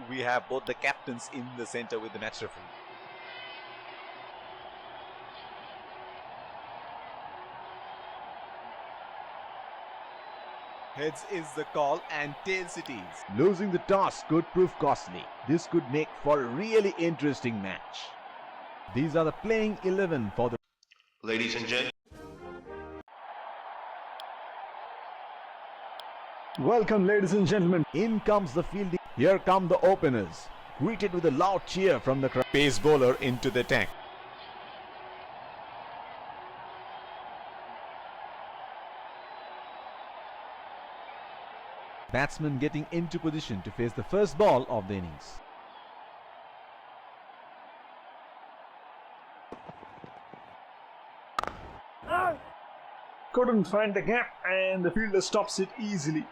we have both the captains in the center with the match referee. Heads is the call and tails it is. Losing the toss could prove costly. This could make for a really interesting match. These are the playing 11 for the... Ladies and gentlemen. Welcome, ladies and gentlemen. In comes the fielding. Here come the openers, greeted with a loud cheer from the crowd. Pace bowler into the tank. Batsman getting into position to face the first ball of the innings. Couldn't find the gap and the fielder stops it easily.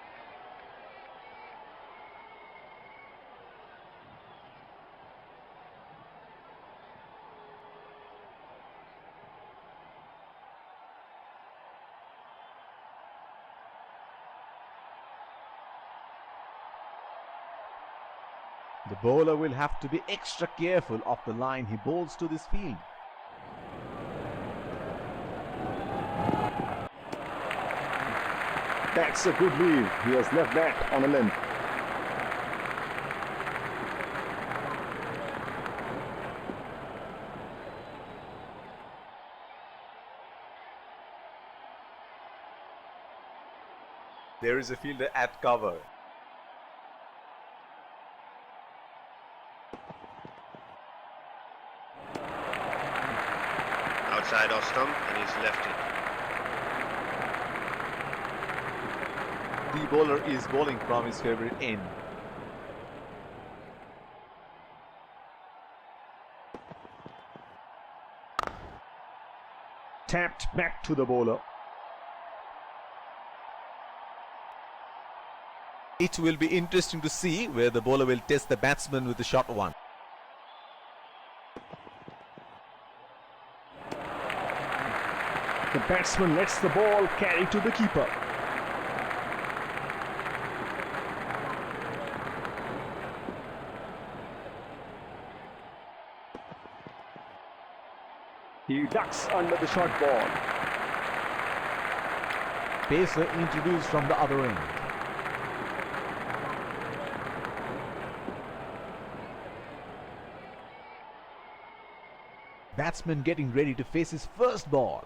The bowler will have to be extra careful of the line he bowls to this field. That's a good lead. He has left that on a length. There is a fielder at cover. Outside off stump and he's left it. The bowler is bowling from his favorite end. Tapped back to the bowler. It will be interesting to see where the bowler will test the batsman with the short one. The batsman lets the ball carry to the keeper. He ducks under the short ball. Pacer introduced from the other end. Batsman getting ready to face his first ball.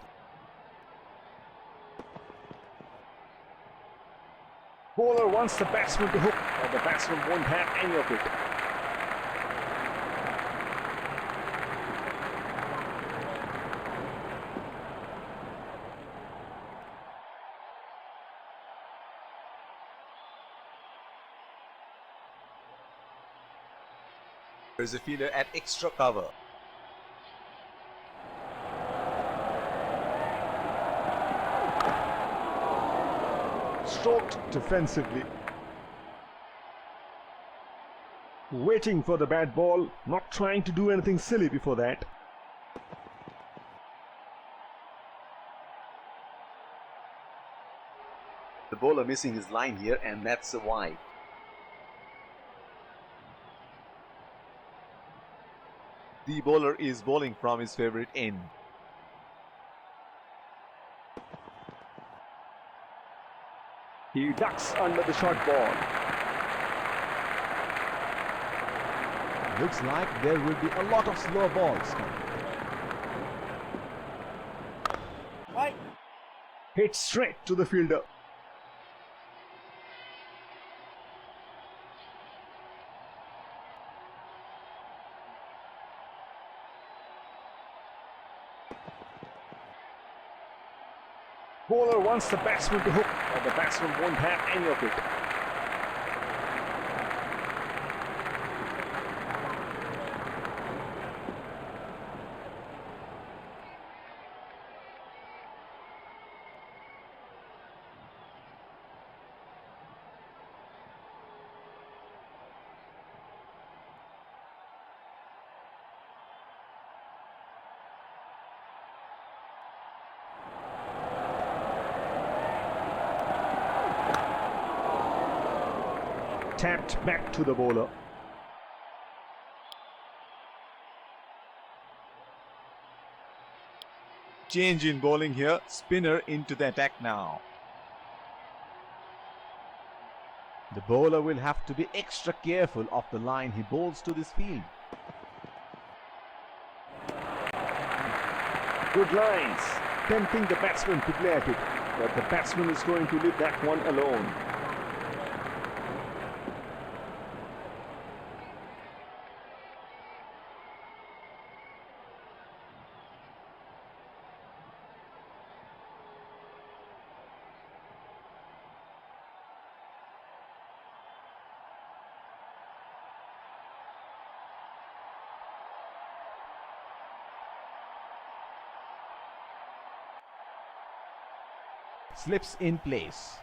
Bowler wants the batsman to hook, but the batsman won't have any of it. There is a fielder at extra cover. Stroked defensively. Waiting for the bad ball, not trying to do anything silly before that. The bowler missing his line here, and that's a wide. The bowler is bowling from his favorite end. He ducks under the short ball. Looks like there will be a lot of slow balls coming. Hit straight to the fielder. Bowler wants the batsman to hook, but the batsman won't have any of it. Tapped back to the bowler. Change in bowling here. Spinner into the attack now. The bowler will have to be extra careful of the line he bowls to this field. Good lines. Tempting the batsman to play at it, but the batsman is going to leave that one alone. Slips in place.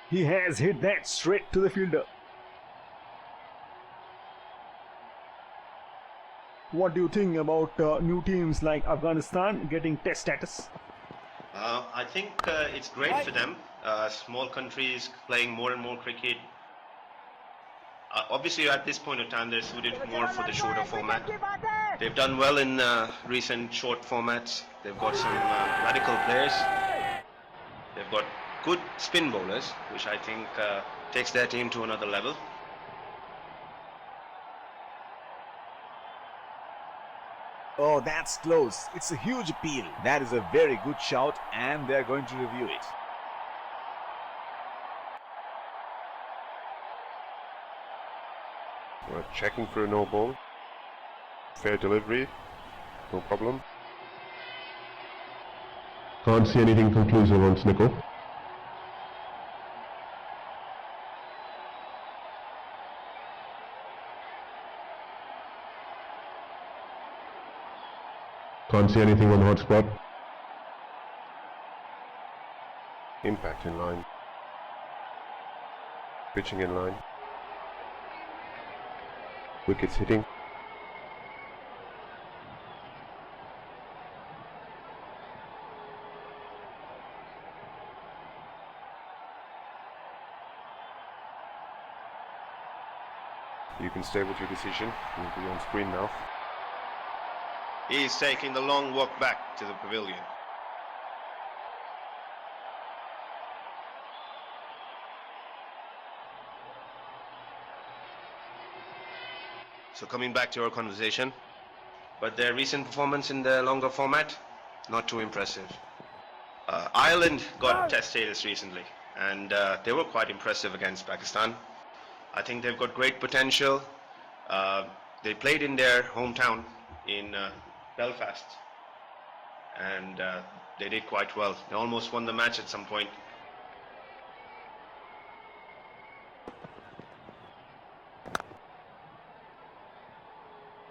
He has hit that straight to the fielder. What do you think about new teams like Afghanistan getting test status? I think it's great for them. Small countries playing more and more cricket. Obviously, at this point of time, they're suited more for the shorter format. They've done well in recent short formats. They've got some radical players. They've got good spin bowlers, which I think takes their team to another level. Oh, that's close. It's a huge appeal. That is a very good shout, and they're going to review it. We're checking for a no ball. Fair delivery, no problem. Can't see anything conclusive on Snickle. Can't see anything on hotspot. Impact in line. Pitching in line. Wickets hitting. You can stay with your decision. You'll be on screen now. He's taking the long walk back to the pavilion. So coming back to our conversation, but their recent performance in the longer format, not too impressive. Ireland got test status recently, and they were quite impressive against Pakistan. I think they've got great potential. They played in their hometown in Belfast, and they did quite well. They almost won the match at some point.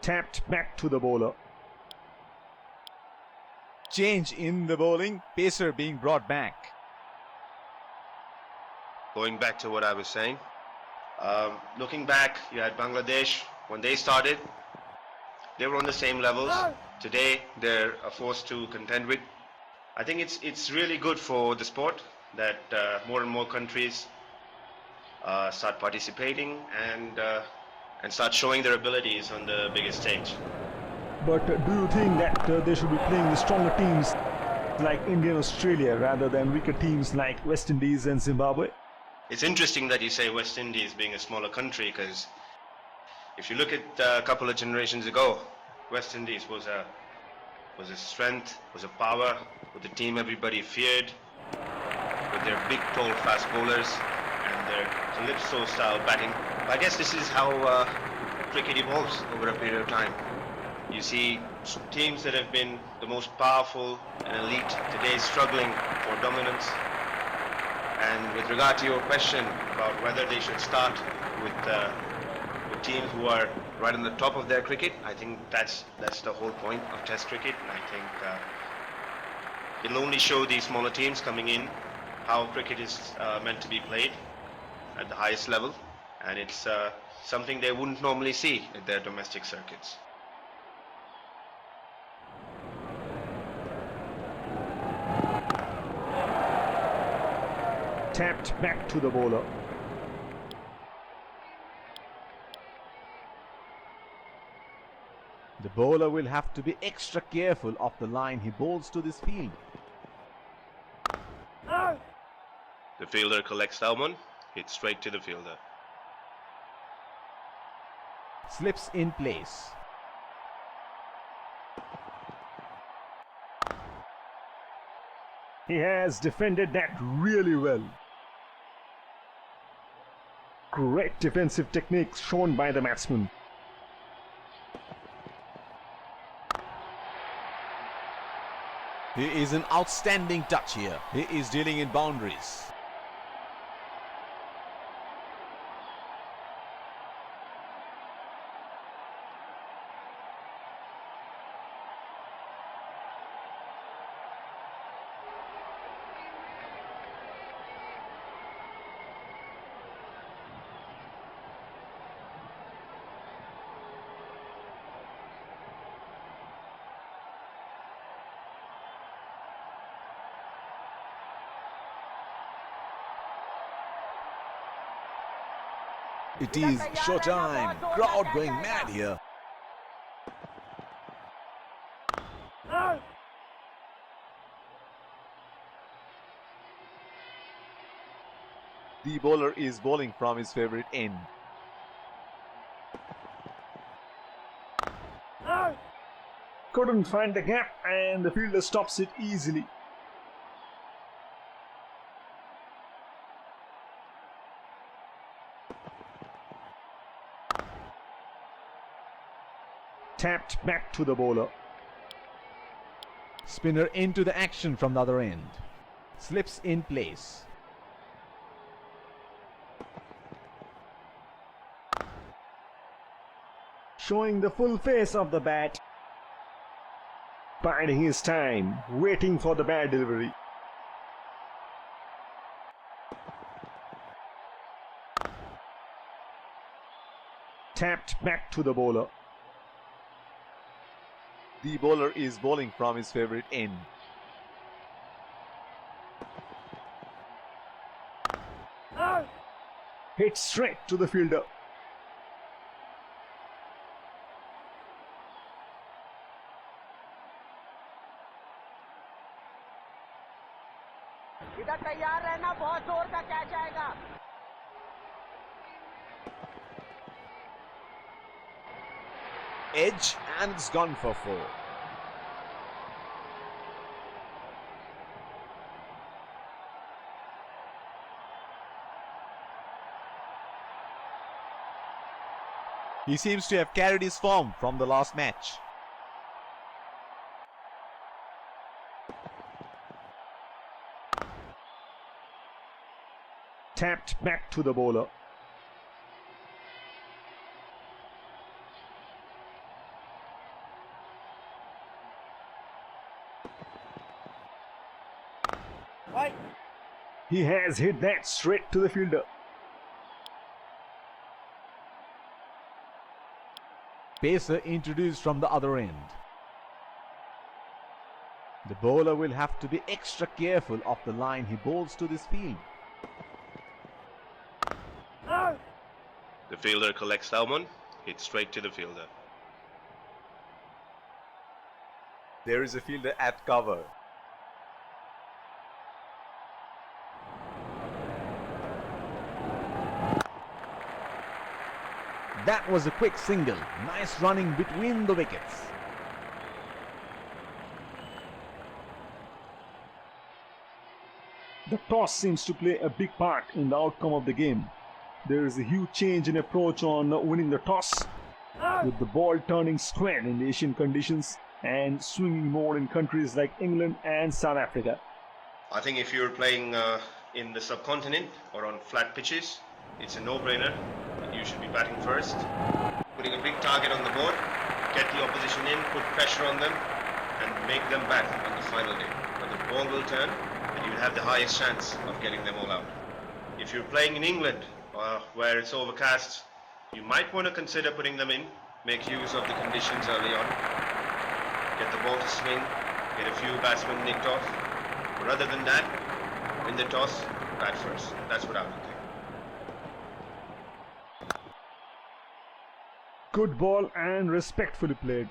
Tapped back to the bowler. Change in the bowling. Pacer being brought back. Going back to what I was saying, looking back, you had Bangladesh. When they started, they were on the same levels. Today, they're a force to contend with. I think it's really good for the sport that more and more countries start participating and start showing their abilities on the biggest stage. But do you think that they should be playing the stronger teams like India and Australia rather than weaker teams like West Indies and Zimbabwe? It's interesting that you say West Indies being a smaller country, because if you look at a couple of generations ago, West Indies was a strength, was a power, with a team everybody feared, with their big, tall, fast bowlers and their calypso style batting. I guess this is how cricket evolves over a period of time. You see teams that have been the most powerful and elite today struggling for dominance. And with regard to your question about whether they should start with teams who are right on the top of their cricket, I think that's the whole point of Test cricket, and I think it'll only show these smaller teams coming in how cricket is meant to be played at the highest level, and it's something they wouldn't normally see at their domestic circuits. Tapped back to the bowler. The bowler will have to be extra careful of the line he bowls to this field. The fielder collects Salmon, hits straight to the fielder. Slips in place. He has defended that really well. Great defensive techniques shown by the batsman. He is an outstanding touch here. He is dealing in boundaries. It is showtime. Crowd going mad here. The bowler is bowling from his favorite end. Couldn't find the gap and the fielder stops it easily. Tapped back to the bowler. Spinner into the action from the other end. Slips in place. Showing the full face of the bat. Biding his time, waiting for the bad delivery. Tapped back to the bowler. The bowler is bowling from his favorite end. Hit straight to the fielder. इधर तैयार रहना, बहुत जोर का catch आएगा. Edge and it's gone for 4. He seems to have carried his form from the last match. Tapped back to the bowler. He has hit that straight to the fielder. Pacer introduced from the other end. The bowler will have to be extra careful of the line he bowls to this field. The fielder collects Salmon, hits straight to the fielder. There is a fielder at cover. That was a quick single. Nice running between the wickets. The toss seems to play a big part in the outcome of the game. There is a huge change in approach on winning the toss, with the ball turning square in the Asian conditions and swinging more in countries like England and South Africa. I think if you're playing in the subcontinent or on flat pitches, it's a no-brainer. You should be batting first, putting a big target on the board, get the opposition in, put pressure on them, and make them bat on the final day. When the ball will turn, then you'll have the highest chance of getting them all out. If you're playing in England, where it's overcast, you might want to consider putting them in, make use of the conditions early on, get the ball to swing, get a few batsmen nicked off. But other than that, win the toss, bat first. That's what I would think. Good ball and respectfully played.